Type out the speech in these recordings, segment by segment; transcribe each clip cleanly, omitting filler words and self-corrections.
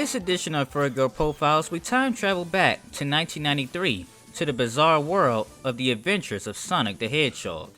this edition of Furry Profiles, we time travel back to 1993 to the bizarre world of the adventures of Sonic the Hedgehog.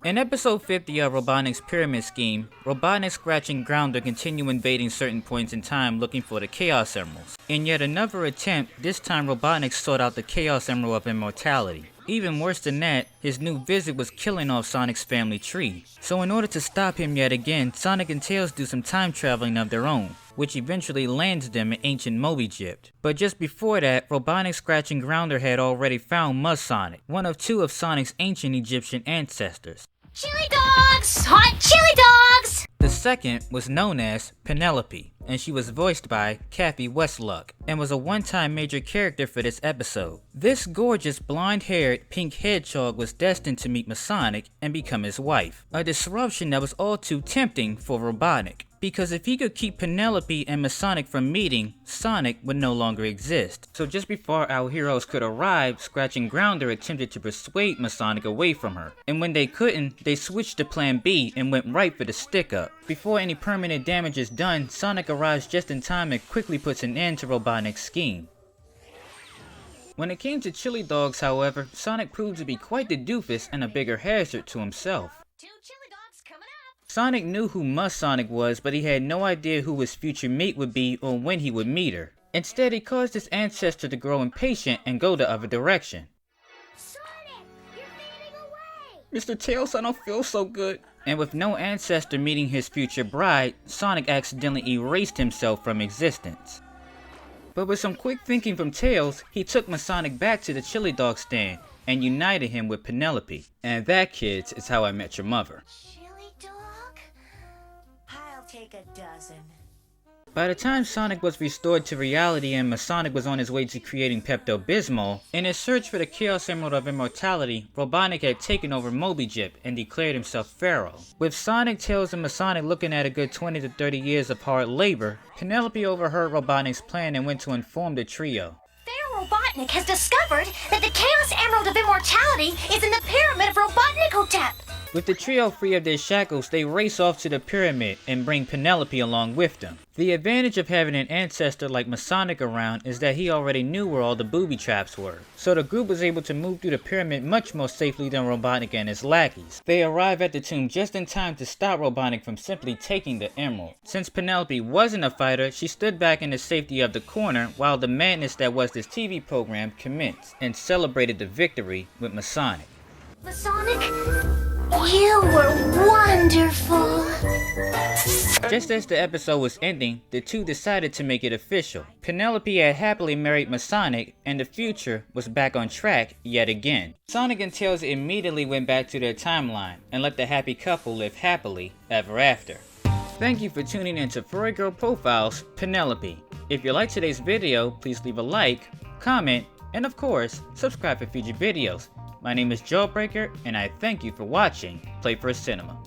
In episode 50 of Robotnik's pyramid scheme, Robotnik, Scratch, and Grounder continue invading certain points in time looking for the Chaos Emeralds. In yet another attempt, this time Robotnik sought out the Chaos Emerald of Immortality. Even worse than that, his new visit was killing off Sonic's family tree. So in order to stop him yet again, Sonic and Tails do some time traveling of their own, which eventually lands them in ancient Moby-Egypt. But just before that, Robotnik, Scratch, and Grounder had already found Masonic, one of two of Sonic's ancient Egyptian ancestors. Chili dogs! Hot chili dogs! The second was known as Penelope, and she was voiced by Cathy Weseluck, and was a one-time major character for this episode. This gorgeous blonde-haired pink hedgehog was destined to meet Masonic and become his wife, a disruption that was all too tempting for Robotnik. Because if he could keep Penelope and Masonic from meeting, Sonic would no longer exist. So just before our heroes could arrive, Scratch and Grounder attempted to persuade Masonic away from her. And when they couldn't, they switched to plan B and went right for the stick-up. Before any permanent damage is done, Sonic arrives just in time and quickly puts an end to Robotnik's scheme. When it came to chili dogs, however, Sonic proved to be quite the doofus and a bigger hazard to himself. Sonic knew who Masonic was, but he had no idea who his future mate would be or when he would meet her. Instead, he caused his ancestor to grow impatient and go the other direction. Sonic, you're fading away! Mr. Tails, I don't feel so good. And with no ancestor meeting his future bride, Sonic accidentally erased himself from existence. But with some quick thinking from Tails, he took Masonic back to the chili dog stand and united him with Penelope. And that, kids, is how I met your mother. Take a dozen. By the time Sonic was restored to reality and Masonic was on his way to creating Pepto-Bismol, in his search for the Chaos Emerald of Immortality, Robotnik had taken over Moby-Egypt and declared himself Pharaoh. With Sonic, Tails, and Masonic looking at a good 20 to 30 years of hard labor, Penelope overheard Robotnik's plan and went to inform the trio. Pharaoh Robotnik has discovered that the Chaos Emerald of Immortality is in the pyramid of Robotnik. With the trio free of their shackles, they race off to the pyramid and bring Penelope along with them. The advantage of having an ancestor like Masonic around is that he already knew where all the booby traps were, so the group was able to move through the pyramid much more safely than Robotnik and his lackeys. They arrive at the tomb just in time to stop Robotnik from simply taking the emerald. Since Penelope wasn't a fighter, she stood back in the safety of the corner while the madness that was this TV program commenced, and celebrated the victory with Masonic. Masonic, you were wonderful. Just as the episode was ending, the two decided to make it official. Penelope had happily married Masonic, and the future was back on track yet again. Sonic and Tails immediately went back to their timeline and let the happy couple live happily ever after. Thank you for tuning in to Furry Girl Profiles, Penelope. If you liked today's video, please leave a like, comment, and of course, subscribe for future videos. My name is Jawbreaker, and I thank you for watching Playfur Cinema.